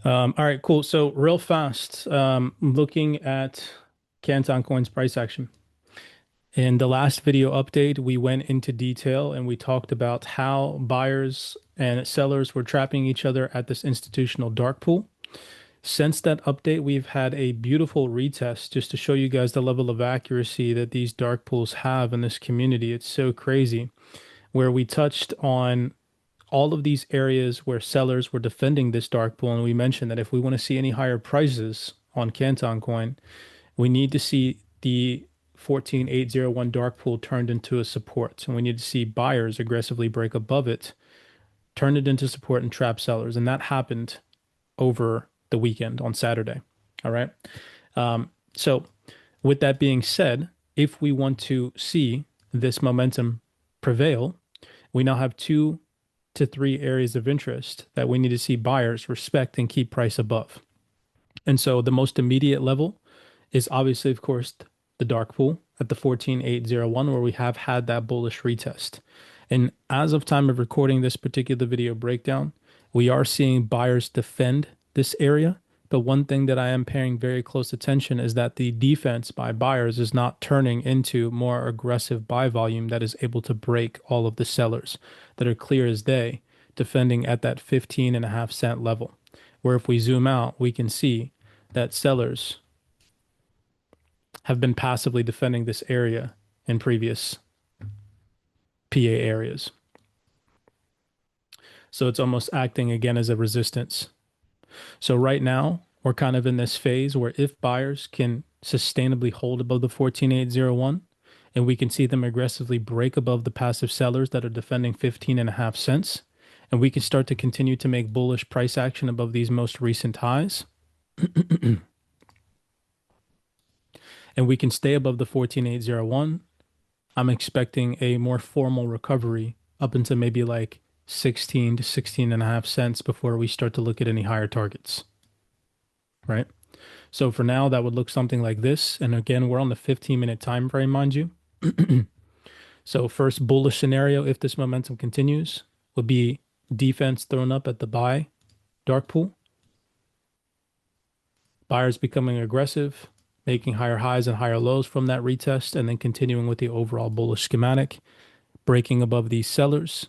All right, cool. So real fast, looking at Canton Coin's price action. In the last video update, we went into detail and we talked about how buyers and sellers were trapping each other at this institutional dark pool. Since that update, we've had a beautiful retest just to show you guys the level of accuracy that these dark pools have in this community. It's so crazy, where we touched on all of these areas where sellers were defending this dark pool. And we mentioned that if we want to see any higher prices on Canton Coin, we need to see the 14801 dark pool turned into a support. And we need to see buyers aggressively break above it, turn it into support and trap sellers. And that happened over the weekend on Saturday. All right. So with that being said, if we want to see this momentum prevail, we now have 2 to 3 areas of interest that we need to see buyers respect and keep price above. And so the most immediate level is obviously, of course, the dark pool at the 14801, where we have had that bullish retest. And as of time of recording this particular video breakdown, we are seeing buyers defend this area. But one thing that I am paying very close attention is that the defense by buyers is not turning into more aggressive buy volume that is able to break all of the sellers that are clear as day, defending at that 15.5 cent level. Where if we zoom out, we can see that sellers have been passively defending this area in previous PA areas. So it's almost acting again as a resistance. So right now, we're kind of in this phase where if buyers can sustainably hold above the 14801 and we can see them aggressively break above the passive sellers that are defending 15.5 cents, and we can start to continue to make bullish price action above these most recent highs, and we can stay above the 14801, I'm expecting a more formal recovery up into maybe like 16 to 16.5 cents before we start to look at any higher targets, right? So for now, that would look something like this. And again, we're on the 15-minute time frame, mind you. So first bullish scenario, if this momentum continues, would be defense thrown up at the buy dark pool. Buyers becoming aggressive, making higher highs and higher lows from that retest, and then continuing with the overall bullish schematic, breaking above these sellers,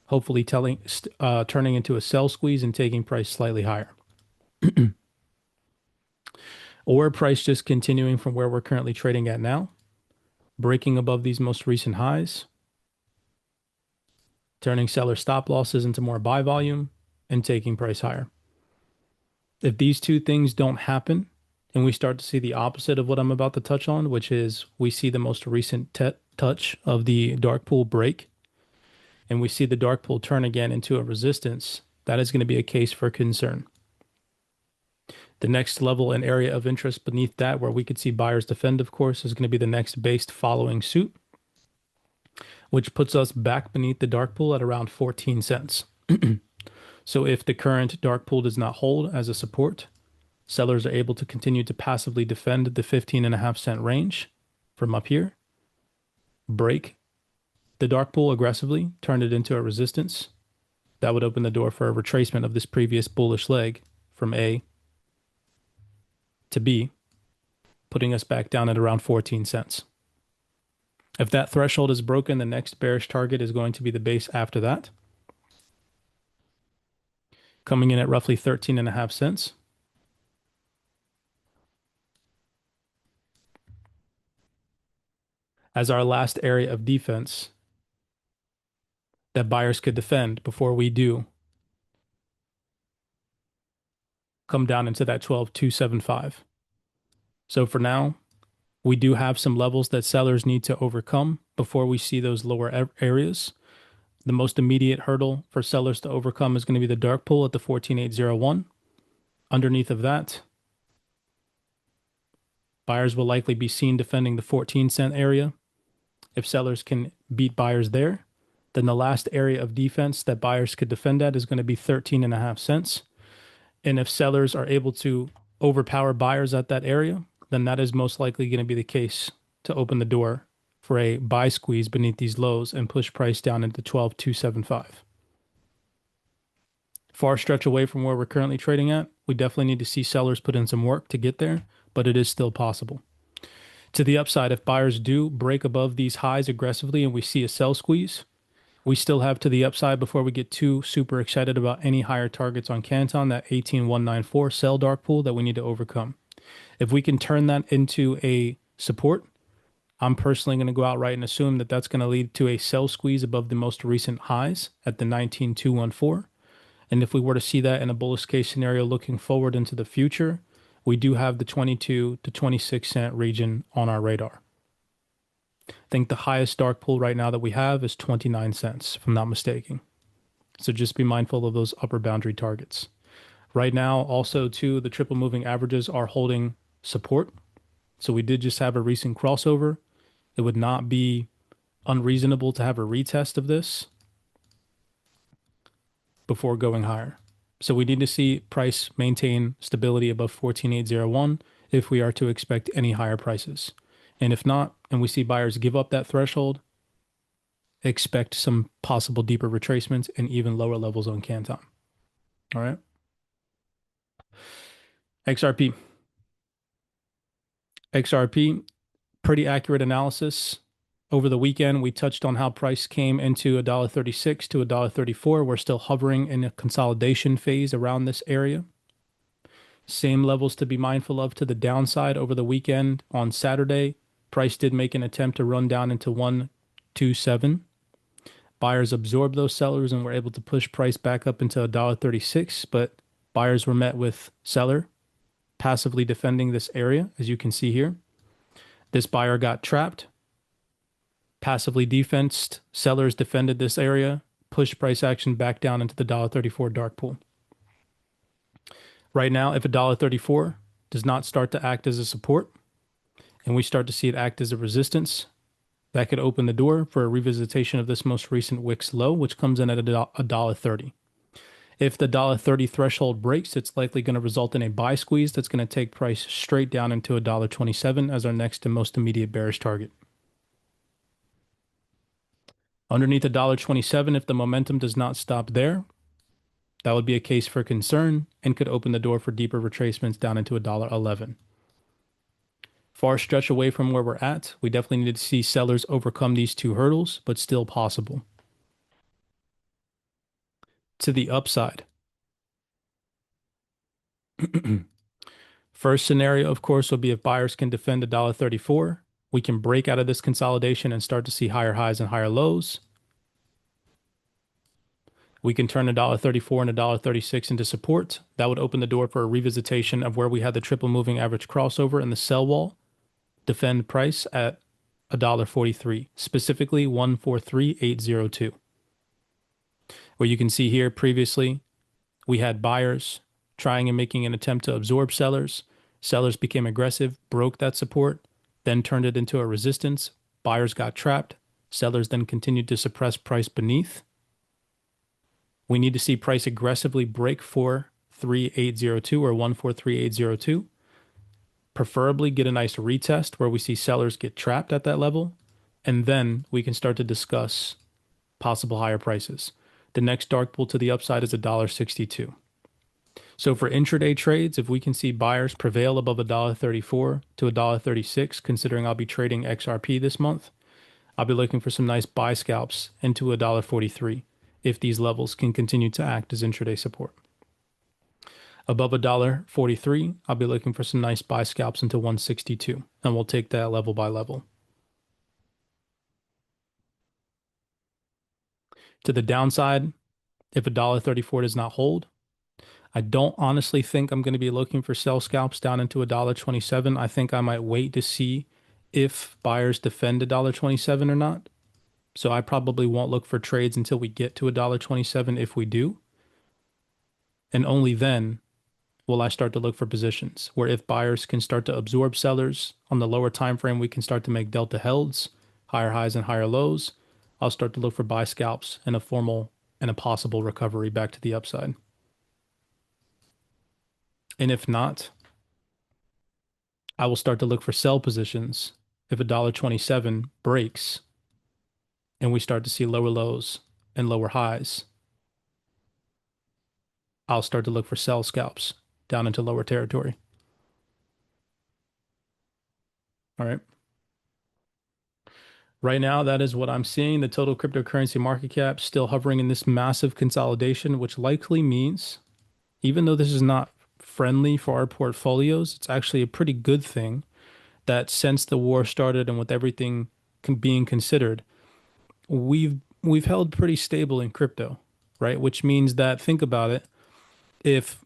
hopefully turning into a sell squeeze and taking price slightly higher. Or price just continuing from where we're currently trading at now, breaking above these most recent highs, turning seller stop losses into more buy volume, and taking price higher. If these two things don't happen, and we start to see the opposite of what I'm about to touch on, which is we see the most recent touch of the dark pool break, and we see the dark pool turn again into a resistance, that is going to be a case for concern. The next level and area of interest beneath that, where we could see buyers defend, of course, is going to be the next based following suit, which puts us back beneath the dark pool at around 14 cents. So if the current dark pool does not hold as a support, sellers are able to continue to passively defend the 15.5 cent range from up here, break the dark pool aggressively, turn it into a resistance. That would open the door for a retracement of this previous bullish leg from A to B, putting us back down at around 14 cents. If that threshold is broken, the next bearish target is going to be the base after that, coming in at roughly 13.5 cents. As our last area of defense that buyers could defend before we do come down into that 12,275. So for now, we do have some levels that sellers need to overcome before we see those lower areas. The most immediate hurdle for sellers to overcome is going to be the dark pool at the 14801. Underneath of that, buyers will likely be seen defending the 14 cent area. If sellers can beat buyers there, then the last area of defense that buyers could defend at is going to be 13.5 cents. And if sellers are able to overpower buyers at that area, then that is most likely going to be the case to open the door for a buy squeeze beneath these lows and push price down into 12,275. Far stretch away from where we're currently trading at, We definitely need to see sellers put in some work to get there, but it is still possible. To the upside, if buyers do break above these highs aggressively and we see a sell squeeze, we still have to the upside before we get too super excited about any higher targets on Canton, that 18194 sell dark pool that we need to overcome. If we can turn that into a support, I'm personally going to go outright and assume that that's going to lead to a sell squeeze above the most recent highs at the 19214. And if we were to see that in a bullish case scenario looking forward into the future, we do have the 22 to 26 cent region on our radar. I think the highest dark pool right now that we have is 29 cents, if I'm not mistaken. So just be mindful of those upper boundary targets. Right now, also, too, the triple moving averages are holding support. So we did just have a recent crossover. It would not be unreasonable to have a retest of this before going higher. So we need to see price maintain stability above 14,801 if we are to expect any higher prices. And if not, and we see buyers give up that threshold, expect some possible deeper retracements and even lower levels on Canton. All right. XRP. XRP, pretty accurate analysis. Over the weekend, we touched on how price came into $1.36 to $1.34. We're still hovering in a consolidation phase around this area. Same levels to be mindful of to the downside over the weekend. On Saturday, price did make an attempt to run down into 127. Buyers absorbed those sellers and were able to push price back up into $1.36, but buyers were met with seller passively defending this area, as you can see here. This buyer got trapped, passively defensed, sellers defended this area, pushed price action back down into the $1.34 dark pool. Right now, if $1.34 does not start to act as a support and we start to see it act as a resistance, that could open the door for a revisitation of this most recent Wicks low, which comes in at $1.30. If the $1.30 threshold breaks, it's likely going to result in a buy squeeze that's going to take price straight down into $1.27 as our next and most immediate bearish target. Underneath $1.27, if the momentum does not stop there, that would be a case for concern and could open the door for deeper retracements down into $1.11. Far stretch away from where we're at, we definitely need to see sellers overcome these two hurdles, but still possible. To the upside. First scenario, of course, will be if buyers can defend $1.34, we can break out of this consolidation and start to see higher highs and higher lows. We can turn $1.34 and $1.36 into support. That would open the door for a revisitation of where we had the triple moving average crossover and the sell wall. Defend price at $1.43, specifically 143,802. Where you can see here previously, we had buyers trying and making an attempt to absorb sellers. Sellers became aggressive, broke that support, then turned it into a resistance. Buyers got trapped. Sellers then continued to suppress price beneath. We need to see price aggressively break 43802 or 143,802. Preferably get a nice retest where we see sellers get trapped at that level, and then we can start to discuss possible higher prices. The next dark pool to the upside is $1.62. So for intraday trades, if we can see buyers prevail above $1.34 to $1.36, considering I'll be trading XRP this month, I'll be looking for some nice buy scalps into $1.43 if these levels can continue to act as intraday support. Above $1.43, I'll be looking for some nice buy scalps into 162, and we'll take that level by level. To the downside, if $1.34 does not hold, I don't honestly think I'm going to be looking for sell scalps down into $1.27. I think I might wait to see if buyers defend $1.27 or not. So I probably won't look for trades until we get to $1.27 if we do. And only then will I start to look for positions where if buyers can start to absorb sellers on the lower time frame, we can start to make delta helds, higher highs and higher lows. I'll start to look for buy scalps and a formal and a possible recovery back to the upside. And if not, I will start to look for sell positions if $1.27 breaks and we start to see lower lows and lower highs. I'll start to look for sell scalps down into lower territory. All right. Right now, that is what I'm seeing. The total cryptocurrency market cap still hovering in this massive consolidation, which likely means, even though this is not friendly for our portfolios, it's actually a pretty good thing that since the war started and with everything being considered, we've held pretty stable in crypto, right? Which means that, think about it, if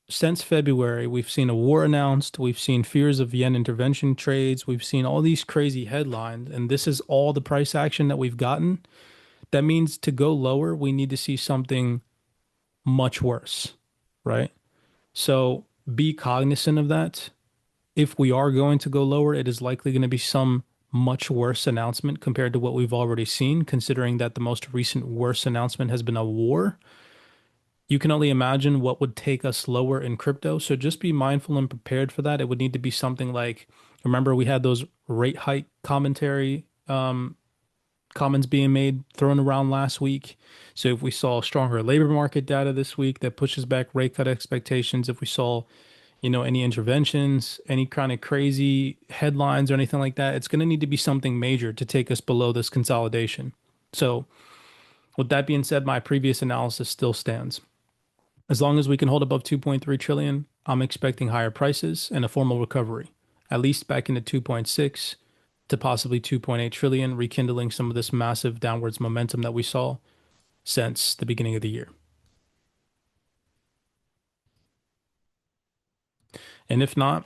since February we've seen a war announced, we've seen fears of yen intervention trades, we've seen all these crazy headlines, and this is all the price action that we've gotten. That means to go lower, we need to see something much worse, right? So be cognizant of that. If we are going to go lower, it is likely going to be some much worse announcement compared to what we've already seen, considering that the most recent worst announcement has been a war. You can only imagine what would take us lower in crypto. So just be mindful and prepared for that. It would need to be something like, remember, we had those rate hike commentary comments being made, thrown around last week. So if we saw stronger labor market data this week that pushes back rate cut expectations, if we saw, any interventions, any kind of crazy headlines or anything like that, it's going to need to be something major to take us below this consolidation. So with that being said, my previous analysis still stands. As long as we can hold above 2.3 trillion, I'm expecting higher prices and a formal recovery, at least back into 2.6 to possibly 2.8 trillion, rekindling some of this massive downwards momentum that we saw since the beginning of the year. And if not,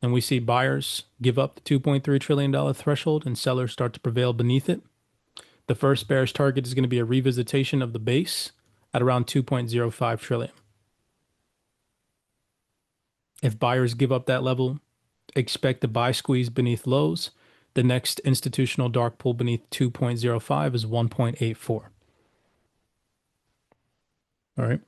and we see buyers give up the $2.3 trillion threshold and sellers start to prevail beneath it, the first bearish target is going to be a revisitation of the base at around 2.05 trillion. If buyers give up that level, expect a buy squeeze beneath lows. The next institutional dark pool beneath 2.05 is 1.84. All right.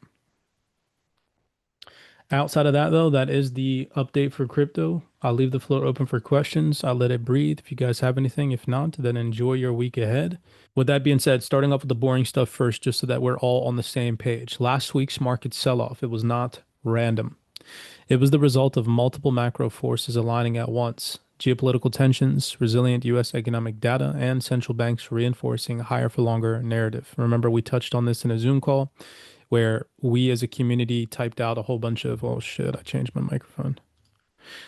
Outside of that, though, that is the update for crypto. I'll leave the floor open for questions. I'll let it breathe. If you guys have anything, if not, then enjoy your week ahead. With that being said, starting off with the boring stuff first, just so that we're all on the same page. Last week's market sell-off, it was not random. It was the result of multiple macro forces aligning at once. Geopolitical tensions, resilient U.S. economic data, and central banks reinforcing a higher for longer narrative. Remember, we touched on this in a Zoom call where we as a community typed out a whole bunch of, oh shit, I changed my microphone.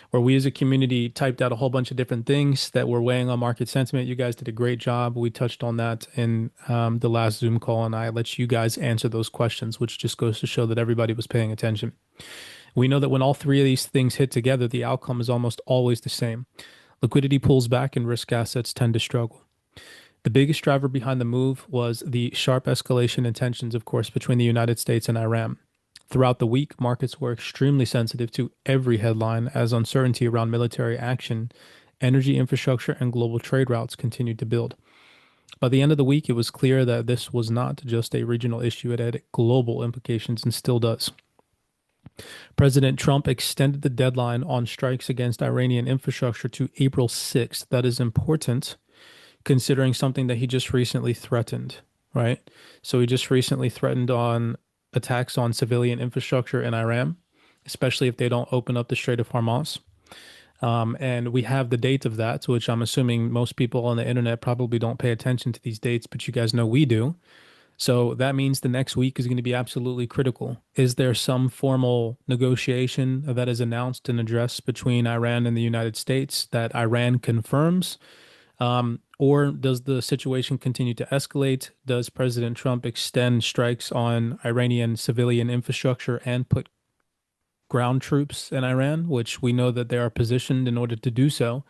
Where we as a community typed out a whole bunch of different things that were weighing on market sentiment. You guys did a great job. We touched on that in the last Zoom call, and I let you guys answer those questions, which just goes to show that everybody was paying attention. We know that when all three of these things hit together, the outcome is almost always the same. Liquidity pulls back and risk assets tend to struggle. The biggest driver behind the move was the sharp escalation in tensions, of course, between the United States and Iran. Throughout the week, markets were extremely sensitive to every headline as uncertainty around military action, energy infrastructure, and global trade routes continued to build. By the end of the week, it was clear that this was not just a regional issue, it had global implications and still does. President Trump extended the deadline on strikes against Iranian infrastructure to April 6th. That is important considering something that he just recently threatened, right? So he just recently threatened on attacks on civilian infrastructure in Iran, especially if they don't open up the Strait of Hormuz. And we have the date of that, which I'm assuming most people on the internet probably don't pay attention to these dates, but you guys know we do. So that means the next week is going to be absolutely critical. Is there some formal negotiation that is announced and addressed between Iran and the United States that Iran confirms? Or does the situation continue to escalate? Does President Trump extend strikes on Iranian civilian infrastructure and put ground troops in Iran, which we know that they are positioned in order to do so?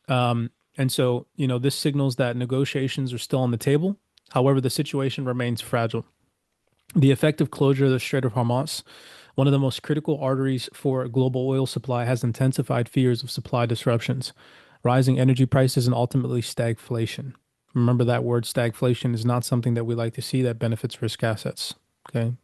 And so, this signals that negotiations are still on the table. However, the situation remains fragile. The effective closure of the Strait of Hormuz, one of the most critical arteries for global oil supply, has intensified fears of supply disruptions, rising energy prices, and ultimately stagflation. Remember, that word stagflation is not something that we like to see that benefits risk assets. Okay.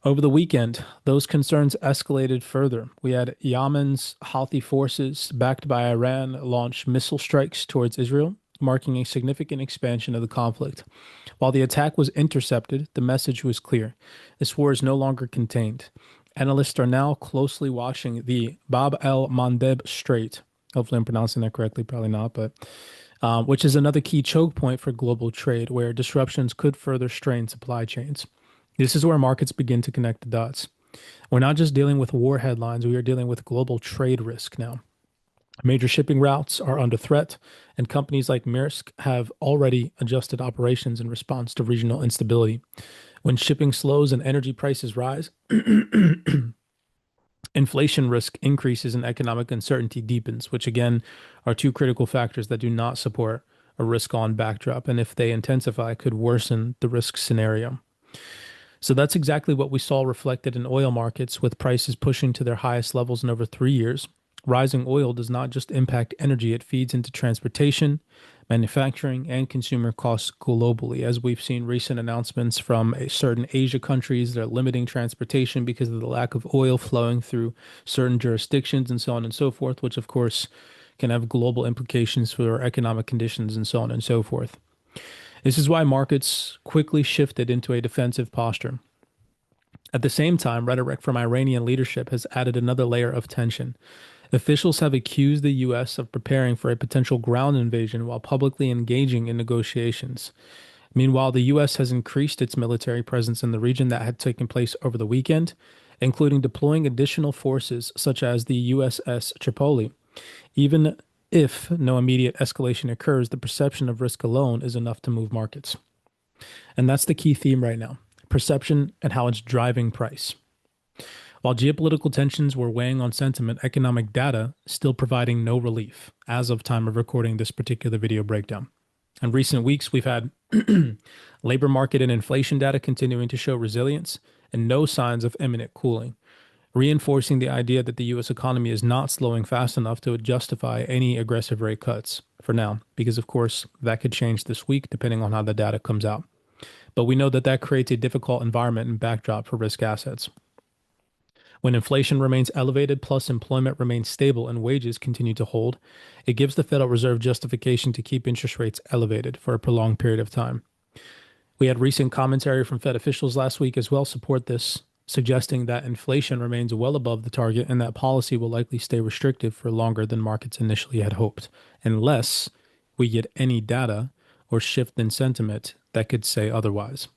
Over the weekend, those concerns escalated further. We had Yemen's Houthi forces, backed by Iran, launch missile strikes towards Israel, marking a significant expansion of the conflict. While the attack was intercepted, the message was clear. This war is no longer contained. Analysts are now closely watching the Bab el Mandeb Strait. Hopefully, I'm pronouncing that correctly. Probably not, but which is another key choke point for global trade, where disruptions could further strain supply chains. This is where markets begin to connect the dots. We're not just dealing with war headlines, we are dealing with global trade risk now. Major shipping routes are under threat, and companies like Maersk have already adjusted operations in response to regional instability. When shipping slows and energy prices rise, inflation risk increases and economic uncertainty deepens, which again are two critical factors that do not support a risk on backdrop. And if they intensify, could worsen the risk scenario. So that's exactly what we saw reflected in oil markets, with prices pushing to their highest levels in over 3 years. Rising oil does not just impact energy, it feeds into transportation, manufacturing, and consumer costs globally. As we've seen recent announcements from certain Asia countries, they're limiting transportation because of the lack of oil flowing through certain jurisdictions and so on and so forth, which of course can have global implications for economic conditions and so on and so forth. This is why markets quickly shifted into a defensive posture. At the same time, rhetoric from Iranian leadership has added another layer of tension. Officials have accused the U.S. of preparing for a potential ground invasion while publicly engaging in negotiations. Meanwhile, the U.S. has increased its military presence in the region that had taken place over the weekend, including deploying additional forces such as the USS Tripoli. Even if no immediate escalation occurs, the perception of risk alone is enough to move markets. And that's the key theme right now: perception and how it's driving price. While geopolitical tensions were weighing on sentiment, economic data still providing no relief as of time of recording this particular video breakdown. In recent weeks, we've had labor market and inflation data continuing to show resilience and no signs of imminent cooling, reinforcing the idea that the US economy is not slowing fast enough to justify any aggressive rate cuts for now, because of course that could change this week depending on how the data comes out. But we know that that creates a difficult environment and backdrop for risk assets. When inflation remains elevated, plus employment remains stable and wages continue to hold, it gives the Federal Reserve justification to keep interest rates elevated for a prolonged period of time. We had recent commentary from Fed officials last week as well support this, suggesting that inflation remains well above the target and that policy will likely stay restrictive for longer than markets initially had hoped, unless we get any data or shift in sentiment that could say otherwise.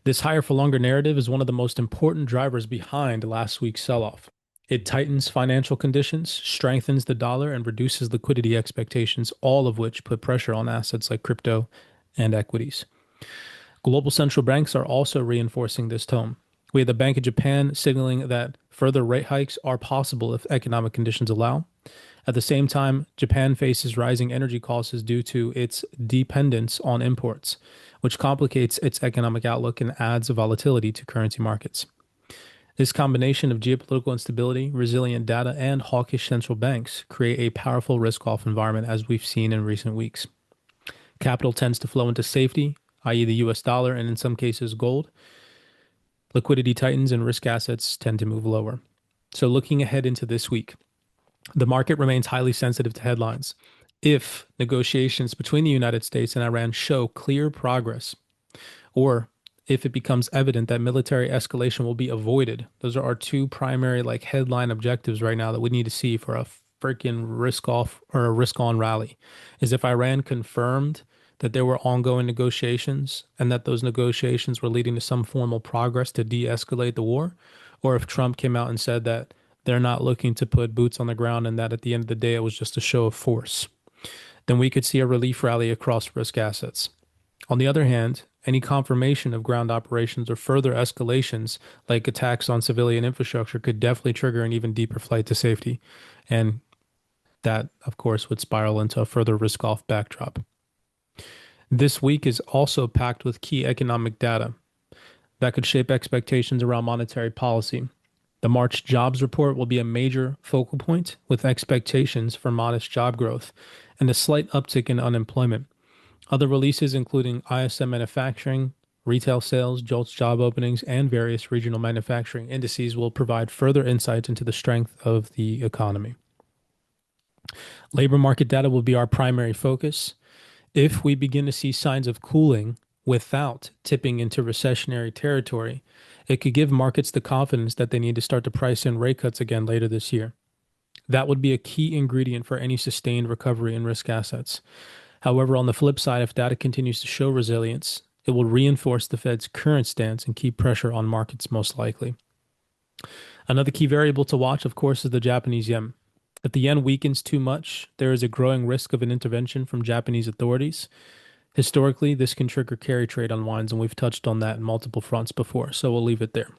This higher for longer narrative is one of the most important drivers behind last week's sell-off. It tightens financial conditions, strengthens the dollar, and reduces liquidity expectations, all of which put pressure on assets like crypto and equities. Global central banks are also reinforcing this tone. We have the Bank of Japan signaling that further rate hikes are possible if economic conditions allow. At the same time, Japan faces rising energy costs due to its dependence on imports, which complicates its economic outlook and adds volatility to currency markets. This combination of geopolitical instability, resilient data, and hawkish central banks create a powerful risk-off environment, as we've seen in recent weeks. Capital tends to flow into safety, i.e. the US dollar, and in some cases gold. Liquidity tightens and risk assets tend to move lower. So looking ahead into this week, the market remains highly sensitive to headlines. If negotiations between the United States and Iran show clear progress, or if it becomes evident that military escalation will be avoided, those are our two primary headline objectives right now that we need to see for a freaking risk off or a risk on rally. Is if Iran confirmed that there were ongoing negotiations and that those negotiations were leading to some formal progress to de-escalate the war, or if Trump came out and said that they're not looking to put boots on the ground and that at the end of the day it was just a show of force, then we could see a relief rally across risk assets. On the other hand, any confirmation of ground operations or further escalations like attacks on civilian infrastructure could definitely trigger an even deeper flight to safety. And that, of course, would spiral into a further risk-off backdrop. This week is also packed with key economic data that could shape expectations around monetary policy. The March jobs report will be a major focal point, with expectations for modest job growth and a slight uptick in unemployment. Other releases, including ISM manufacturing, retail sales, JOLTS job openings, and various regional manufacturing indices, will provide further insights into the strength of the economy. Labor market data will be our primary focus. If we begin to see signs of cooling without tipping into recessionary territory, It could give markets the confidence that they need to start to price in rate cuts again later this year. That would be a key ingredient for any sustained recovery in risk assets. However, on the flip side, if data continues to show resilience, it will reinforce the Fed's current stance and keep pressure on markets most likely. Another key variable to watch, of course, is the Japanese yen. If the yen weakens too much, there is a growing risk of an intervention from Japanese authorities. Historically, this can trigger carry trade unwinds, and we've touched on that in multiple fronts before, so we'll leave it there.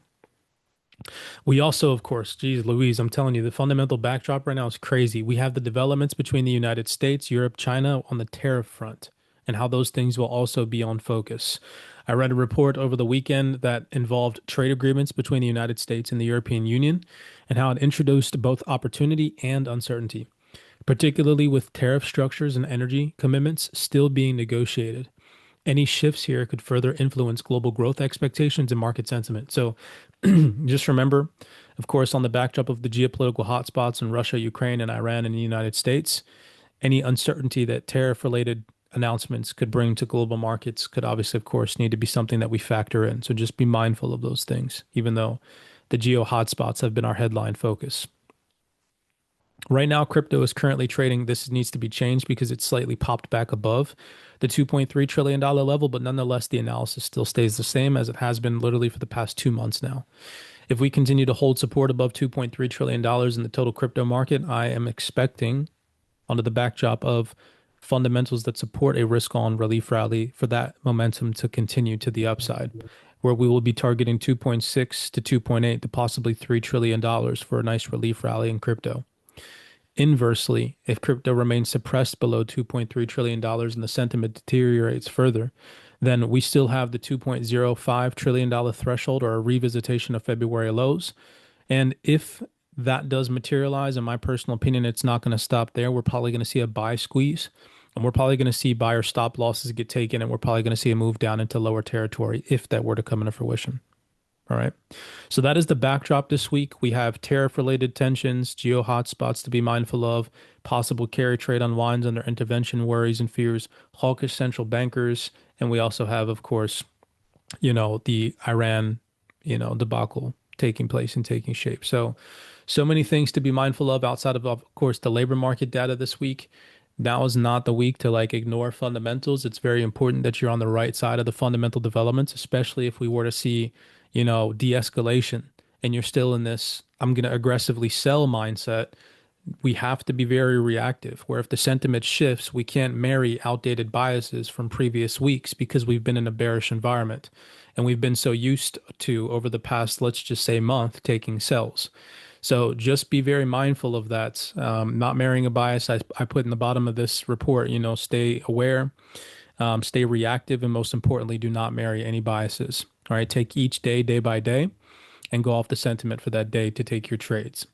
We also, of course, geez Louise, I'm telling you, the fundamental backdrop right now is crazy. We have the developments between the United States, Europe, China on the tariff front, and how those things will also be on focus. I read a report over the weekend that involved trade agreements between the United States and the European Union and how it introduced both opportunity and uncertainty, particularly with tariff structures and energy commitments still being negotiated. Any shifts here could further influence global growth expectations and market sentiment. So just remember, of course, on the backdrop of the geopolitical hotspots in Russia, Ukraine, and Iran and the United States, any uncertainty that tariff related announcements could bring to global markets could obviously, of course, need to be something that we factor in. So just be mindful of those things, even though the geo hotspots have been our headline focus. Right now, crypto is currently trading. This needs to be changed because it's slightly popped back above the $2.3 trillion level, but nonetheless, the analysis still stays the same as it has been literally for the past 2 months now. If we continue to hold support above $2.3 trillion in the total crypto market, I am expecting, under the backdrop of fundamentals that support a risk on relief rally, for that momentum to continue to the upside, where we will be targeting 2.6 to 2.8 to possibly $3 trillion for a nice relief rally in crypto. Inversely, if crypto remains suppressed below $2.3 trillion and the sentiment deteriorates further, then we still have the $2.05 trillion threshold or a revisitation of February lows. And if that does materialize, in my personal opinion, it's not going to stop there. We're probably going to see a buy squeeze, and we're probably going to see buyer stop losses get taken, and we're probably going to see a move down into lower territory if that were to come into fruition. All right. So that is the backdrop this week. We have tariff related tensions, geo hotspots to be mindful of, possible carry trade unwinds under intervention worries and fears, hawkish central bankers. And we also have, of course, the Iran, debacle taking place and taking shape. So many things to be mindful of outside of course, the labor market data this week. Now is not the week to ignore fundamentals. It's very important that you're on the right side of the fundamental developments, especially if we were to see de-escalation and you're still in this, I'm going to aggressively sell mindset. We have to be very reactive, where if the sentiment shifts, we can't marry outdated biases from previous weeks because we've been in a bearish environment and we've been so used to, over the past, let's just say month, taking sells. So just be very mindful of that. Not marrying a bias. I put in the bottom of this report, stay aware, stay reactive, and most importantly, do not marry any biases. All right, take each day, day by day, and go off the sentiment for that day to take your trades.